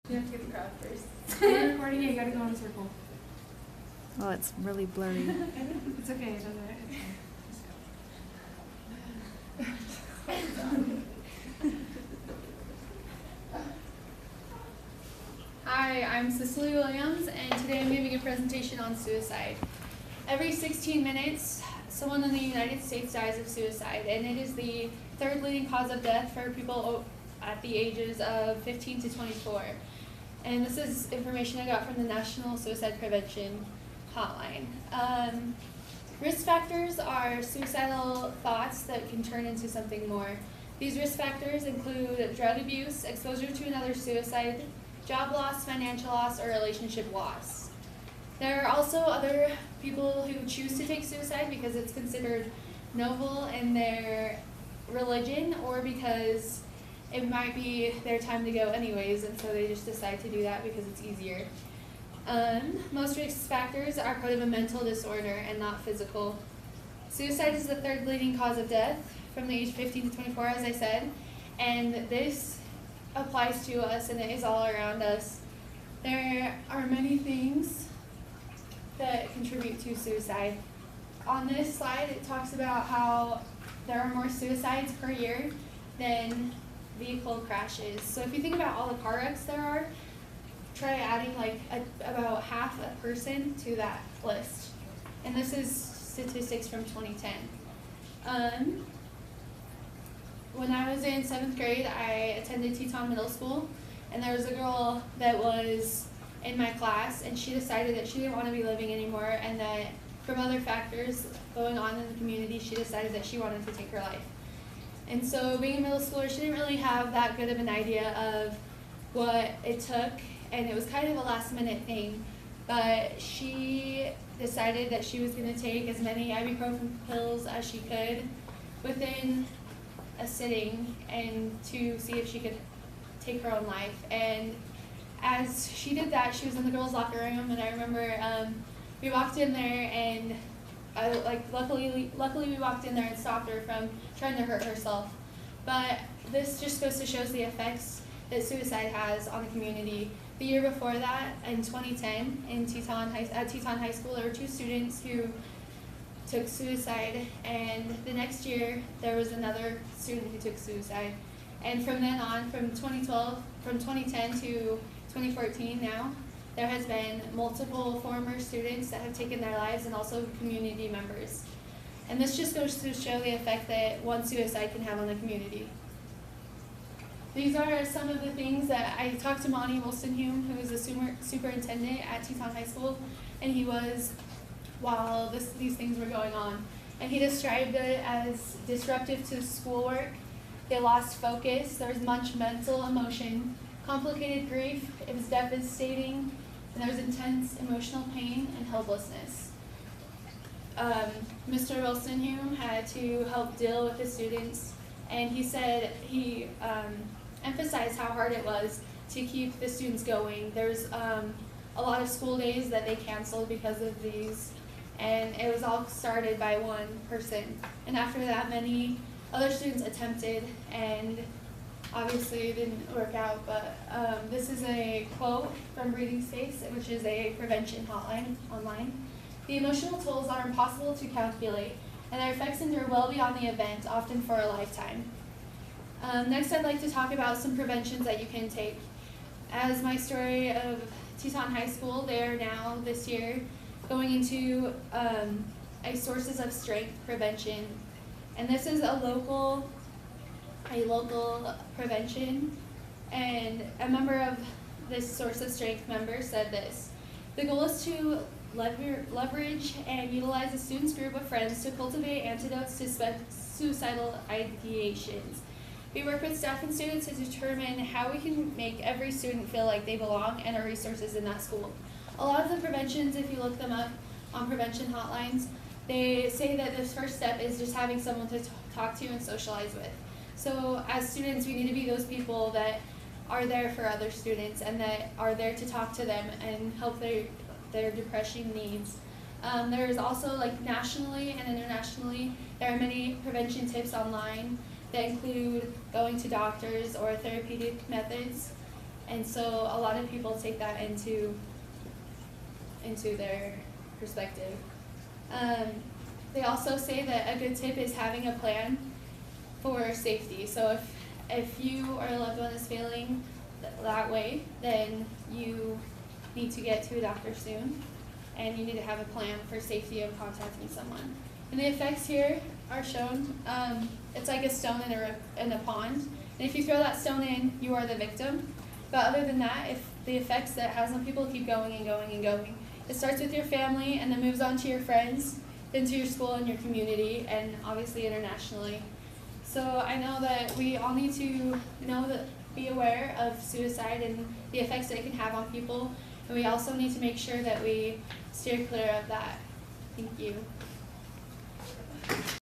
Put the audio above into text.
You have to get the crowd first. You're recording it, you gotta go in a circle. Oh, it's really blurry. It's okay, it doesn't. Hi, I'm Sicily Williams, and today I'm giving a presentation on suicide. Every 16 minutes, someone in the United States dies of suicide, and it is the third leading cause of death for people at the ages of 15 to 24. And this is information I got from the National Suicide Prevention Hotline. Risk factors are suicidal thoughts that can turn into something more. These risk factors include drug abuse, exposure to another suicide, job loss, financial loss, or relationship loss. There are also other people who choose to take suicide because it's considered noble in their religion, or because it might be their time to go anyways, and so they just decide to do that because it's easier. Most risk factors are part of a mental disorder and not physical. Suicide is the third leading cause of death from the age 15 to 24, as I said, and this applies to us and it is all around us. There are many things that contribute to suicide. On this slide, it talks about how there are more suicides per year than vehicle crashes. So if you think about all the car wrecks there are, try adding like about half a person to that list. And this is statistics from 2010. When I was in 7th grade, I attended Teton Middle School, and there was a girl that was in my class, and she decided that she didn't want to be living anymore, and that from other factors going on in the community, she decided that she wanted to take her life. And so being a middle schooler, she didn't really have that good of an idea of what it took, and it was kind of a last minute thing, but she decided that she was going to take as many ibuprofen pills as she could within a sitting, and to see if she could take her own life. And as she did that, she was in the girls' locker room, and I remember we walked in there, and luckily we walked in there and stopped her from trying to hurt herself. But this just goes to show the effects that suicide has on the community. The year before that, in 2010, at Teton High School, there were 2 students who took suicide, and the next year there was another student who took suicide. And from then on, from 2010 to 2014 now, there has been multiple former students that have taken their lives, and also community members. And this just goes to show the effect that one suicide can have on the community. These are some of the things that I talked to Monty Wolstenhume, who is a superintendent at Teton High School, and he was while these things were going on. And he described it as disruptive to schoolwork. They lost focus, there was much mental emotion, complicated grief, it was devastating, and there was intense emotional pain and helplessness. Mr. Wolstenhume had to help deal with the students, and he said he emphasized how hard it was to keep the students going. There's a lot of school days that they canceled because of these, and it was all started by one person. And after that, many other students attempted, and obviously it didn't work out. But this is a quote from Breathing Space, which is a prevention hotline online. "The emotional tolls are impossible to calculate, and their effects endure well beyond the event, often for a lifetime." Next, I'd like to talk about some preventions that you can take. As my story of Teton High School, they are now this year going into a Sources of Strength prevention, and this is a local prevention. And a member of this Source of Strength member said this: "The goal is to leverage and utilize a student's group of friends to cultivate antidotes to suicidal ideations. We work with staff and students to determine how we can make every student feel like they belong and are resources in that school." A lot of the preventions, if you look them up on prevention hotlines, they say that the first step is just having someone to talk to and socialize with. So as students, we need to be those people that are there for other students and that are there to talk to them and help their depression needs. There is also, like, nationally and internationally, there are many prevention tips online that include going to doctors or therapeutic methods. And so a lot of people take that into their perspective. They also say that a good tip is having a plan for safety. So if you or a loved one is feeling that way, then you need to get to a doctor soon, and you need to have a plan for safety of contacting someone. And the effects here are shown. It's like a stone in a pond, and if you throw that stone in, you are the victim. But other than that, if the effects that it has on people keep going and going and going. It starts with your family and then moves on to your friends, then to your school and your community, and obviously internationally. So I know that we all need to be aware of suicide and the effects that it can have on people, and we also need to make sure that we steer clear of that. Thank you.